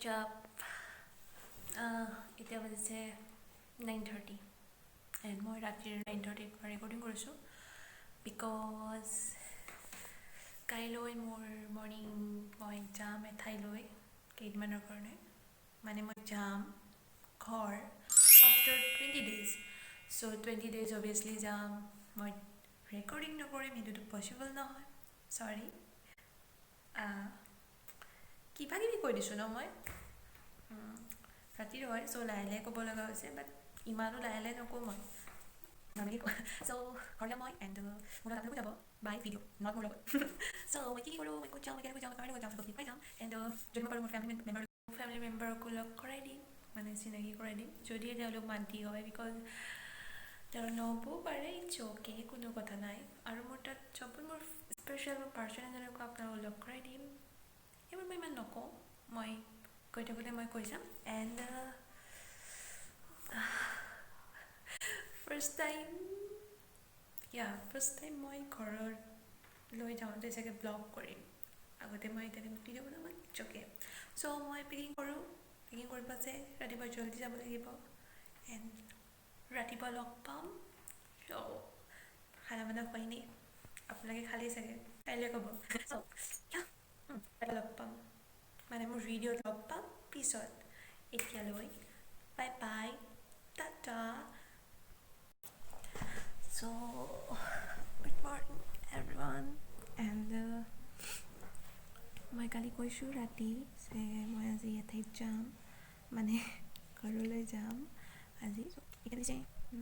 What's up? It was 9:30 and মই ৰাতিৰ 9:30 recording কৰিছোঁ বিকজ কাইলৈ মোৰ মৰ্ণিং মই যাম এঠাইলৈ কেইদিনমানৰ কাৰণে মানে মই যাম ঘৰ after 20 days so 20 days obviously যাম মই ৰেকৰ্ডিং নকৰিম সেইটোতো পচিবল নহয় চৰি কিবা কিবি কৈ দিছোঁ ন মই ৰাতিৰ হয় চ' লাহে লাহে ক'ব লগা হৈছে বাট ইমানো লাহে লাহে নকওঁ মই চ' ঘৰলৈ মই এণ্ড মোৰ লগত যাব বাই ভিডিঅ' নট মোৰ লগত চ' মই কি কৰোঁ মই ক'ত যাওঁ মই কেনেকৈ যাওঁ কাৰণে যাওঁ পাই যাম এণ্ড যদি মই পাৰোঁ মোৰ ফেমিলি মেম্বাৰকো লগ কৰাই দিম মানে চিনাকি কৰাই দিম যদি তেওঁলোক মান্তি হয় বিকজ তেওঁ নহ'বও পাৰে ইটছ অ'কে কোনো কথা নাই আৰু মোৰ তাত চবত মোৰ স্পেচিয়েল মোৰ পাৰ্চন এজনকো আপোনালোকক লগ কৰাই দিম এইবোৰ মই ইমান নকওঁ মই কৈ থাকোঁতে মই কৈ যাম এণ্ড ফাৰ্ষ্ট টাইম মই ঘৰলৈ যাওঁতে চাগে ব্লগ কৰিম আগতে মই তেনেকৈ ভিডিঅ' বনাম চকে চ' মই পেকিং কৰি পাছে ৰাতিপুৱা জল্দি যাব লাগিব এণ্ড ৰাতিপুৱা লগ পাম চ' খানা বানা খোৱাই নি আপোনালোকে খালি চাগে কাইলৈ ক'ব চ' লগ পাম মানে মোৰ ভিডিঅ'ত লগ পাম পিছত এতিয়ালৈ bye bye Tata so' good morning everyone and মই কালি কৈছোঁ ৰাতি যে মই আজি এঠাইত যাম মানে ঘৰলৈ যাম আজি এতিয়া পিছে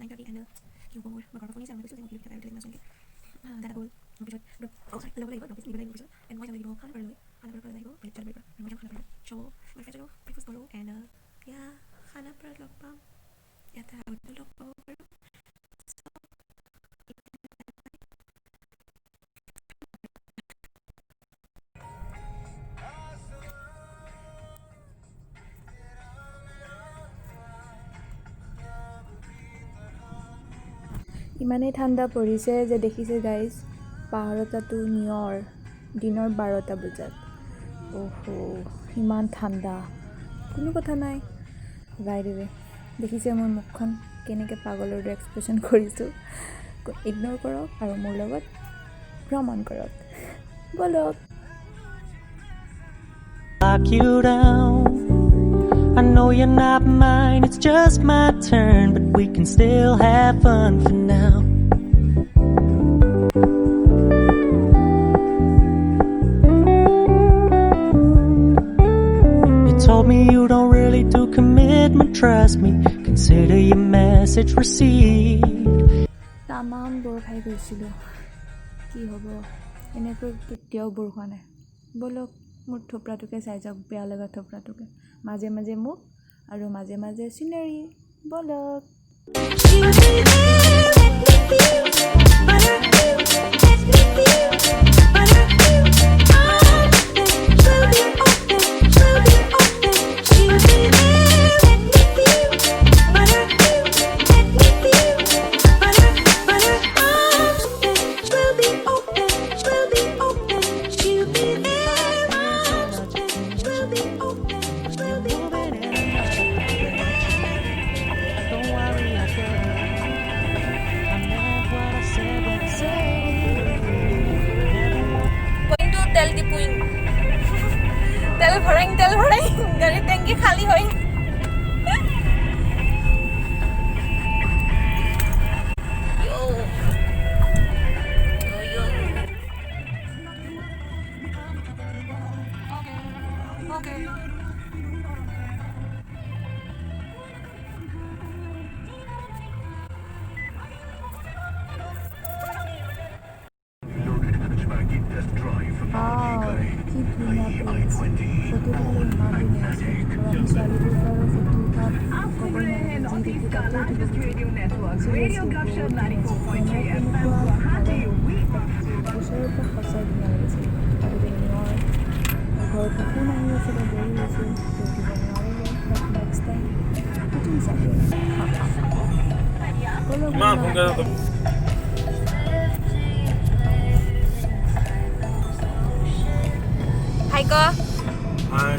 9:30 এণ্ড কি হ'ব মই ঘৰৰ পৰা কৈছোঁ যে মই ক্লিপ থকা নাচোনকৈ দাদা গ'ল পিছত ল'ব লাগিব দিব লাগিব পিছত এণ্ড মই যাব লাগিব খানা ঘৰলৈ লাগিব বেলেগ যাব লাগিব মই যাম খানা ঘৰলৈ চ' মই ফ্ৰেণ্ডজনক ব্ৰেকফাষ্ট কৰোঁ এণ্ড খানাৰ পৰা লগ পাম ইয়াতে আগতে লগ পাব পাৰোঁ ইমানেই ঠাণ্ডা পৰিছে যে দেখিছে গাইজ পাহাৰৰ তাতো দিনৰ 12টা বজাত ইমান ঠাণ্ডা কোনো কথা নাই বাই দ্য ৱে দেখিছে মোৰ মুখখন কেনেকৈ পাগলৰ দৰে এক্সপ্ৰেছন কৰিছোঁ ইগন'ৰ কৰক আৰু মোৰ লগত ভ্ৰমণ কৰক বলক I know you're not mine, it's just my turn, but we can still have fun for now. You told me you don't really do commitment, trust me, consider your message received. তামাম বৰ খাই গৈছিলোঁ কি হ'ব এনেকৈ কেতিয়াও বৰ খোৱা নাই বলক মোৰ থোপৰাটোকে চাই যাওক বেয়া লগা থোপৰাটোকে মাজে মাজে মোক আৰু মাজে মাজে চিনেৰী বলক তেল ভৰাই গাড়ীৰ টেংকি খালী হয় কি ধুনীয়া প্লেচ ফটো তুলিবলৈ ইমান ধুনীয়া আছে আৰু আমি ছোৱালীবোৰ বাৰু ফটো উঠাত ক'বই নালাগে যি দেখি তাতে ওচৰৰ পৰা সঁচাই ধুনীয়া লাগিছিল আৰু ঘৰৰ ফোন আহি আছিলে দেৰি হৈছিল উঠিব নোৱাৰিলে বাট নেক্সট টাইম উঠিম চাগে Hi, go. Hi.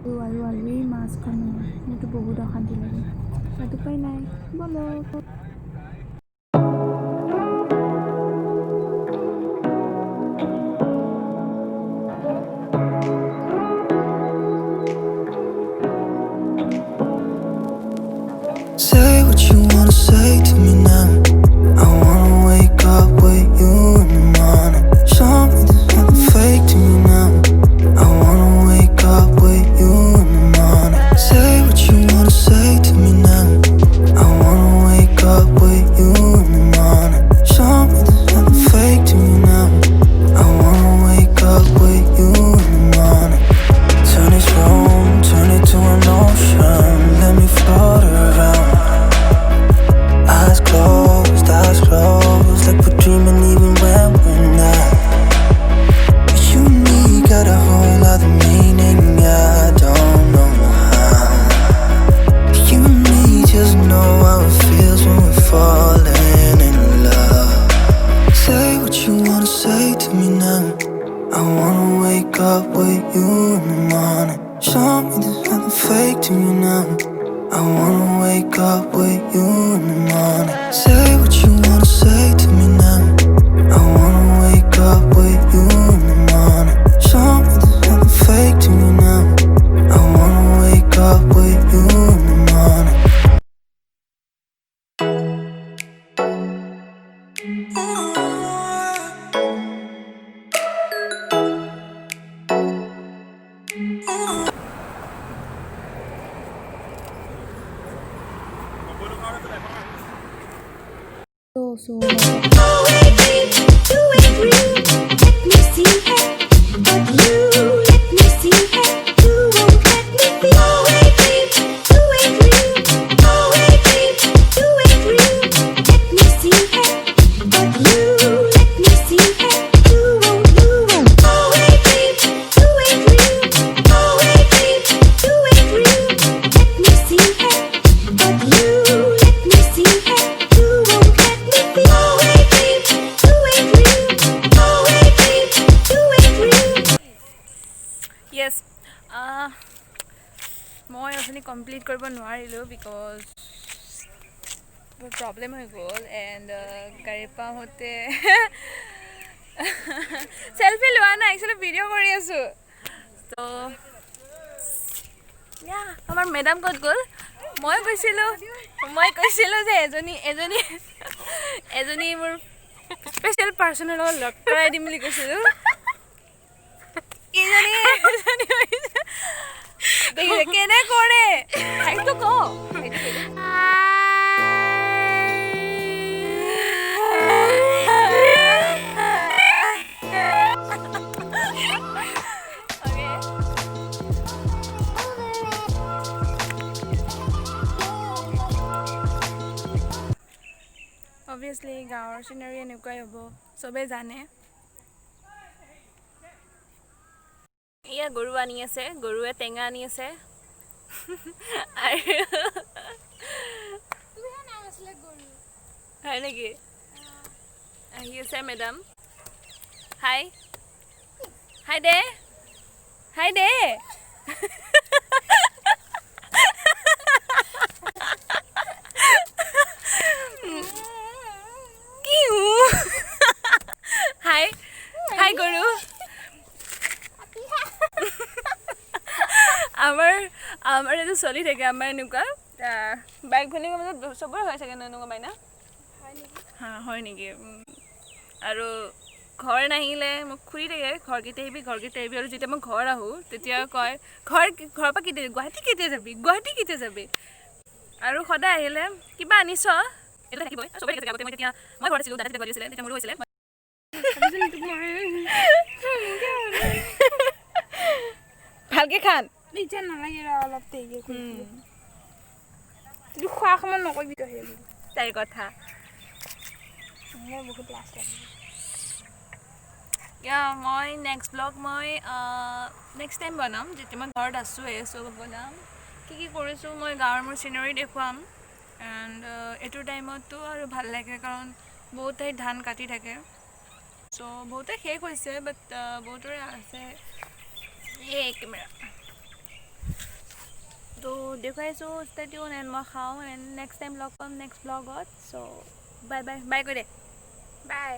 আলু এই মাছখন মোৰতো বহুত অশান্তি লাগে বাট উপায় নাই বলো Say what you wanna say to me now. I wanna wake up with you in the morning. Show me there's nothing fake to me now. I wanna wake up with you in the morning. Say what you wanna say to me now. I wanna wake up with you in the morning. Show me there's nothing fake to me now. I wanna wake up with you in the morning. Turn this room, turn it to an ocean. Let me float around. Eyes closed, like we're dreaming even when we're not. You and me got a whole other meaning, I don't know how. You and me just know how it feels when we're falling in love. Say what you wanna say to me now. I wanna wake up with you in the morning. Show me there's nothing fake to me now. I wanna wake up with you in the morning. Say what you wanna say to me now. I wanna wake up with you in the morning. Show me there's nothing fake to me now. I wanna wake up with you in the morning. So Yes, মই অথনি complete কৰিব নোৱাৰিলোঁ because problem হৈ গ'ল and গাড়ীৰ পৰা আহোঁতে selfie লোৱা নাই একচুৱেলি ভিডিঅ' কৰি আছোঁ ত' আমাৰ মেডাম ক'ত গ'ল মই কৈছিলোঁ যে এজনী মোৰ স্পেচিয়েল পাৰ্চনৰ লগত লগ কৰাই দিম বুলি কৈছিলোঁ কেনে কৰে সেইটো ক অবভিয়াছলি গাঁৱৰ চিনাৰী এনেকুৱাই হ'ব চবেই জানে এয়া গৰু আনি আছে গৰুৱে টেঙা আনি আছে আৰু হয় নেকি আহি আছে মেডাম হাই দে হাই গৰু আমাৰ এইটো চলি থাকে আমাৰ এনেকুৱা বাইক ভনীৰ মাজত চবৰে হৈ চাগে এনেকুৱা বাইনা হয় নেকি আৰু ঘৰ নাহিলে মোক খুৰি থাকে ঘৰ কেতিয়া আহিবি আৰু যেতিয়া মই ঘৰ আহোঁ তেতিয়া কয় ঘৰৰ পৰা কেতিয়া গুৱাহাটী কেতিয়া যাবি আৰু সদায় আহিলে কিবা আনিছ এইটো থাকিবই চবেই থাকে আগতে মই তেতিয়া মই ঘৰত আছিলোঁ দাদা তেতিয়া গলি আছিলে তেতিয়া মোৰো হৈছিলে ভালকে খান এতিয়া নালাগে অলপ দেৰিকে তুই খোৱা সময় নকৰিবি তই সেই তাইৰ কথা মোৰ বহুত লাজ লাগে মই নেক্সট ব্লগ মই নেক্সট টাইম বনাম যেতিয়া মই ঘৰত আছোঁহে চব বনাম কি কৰিছোঁ মই গাঁৱৰ মোৰ চিনাৰী দেখুৱাম এণ্ড এইটো টাইমতো আৰু ভাল লাগে কাৰণ বহুত ঠাইত ধান কাটি থাকে চ' বহুতে শেষ হৈছে বাট বহুতৰে আছে এই কেমেৰা তো দেখুৱাইছোঁ ষ্টে টিউন এণ্ড মই খাওঁ এণ্ড নেক্সট টাইম লগ পাম নেক্সট ব্লগত চ' বাই বাই বাই কৈ দে বাই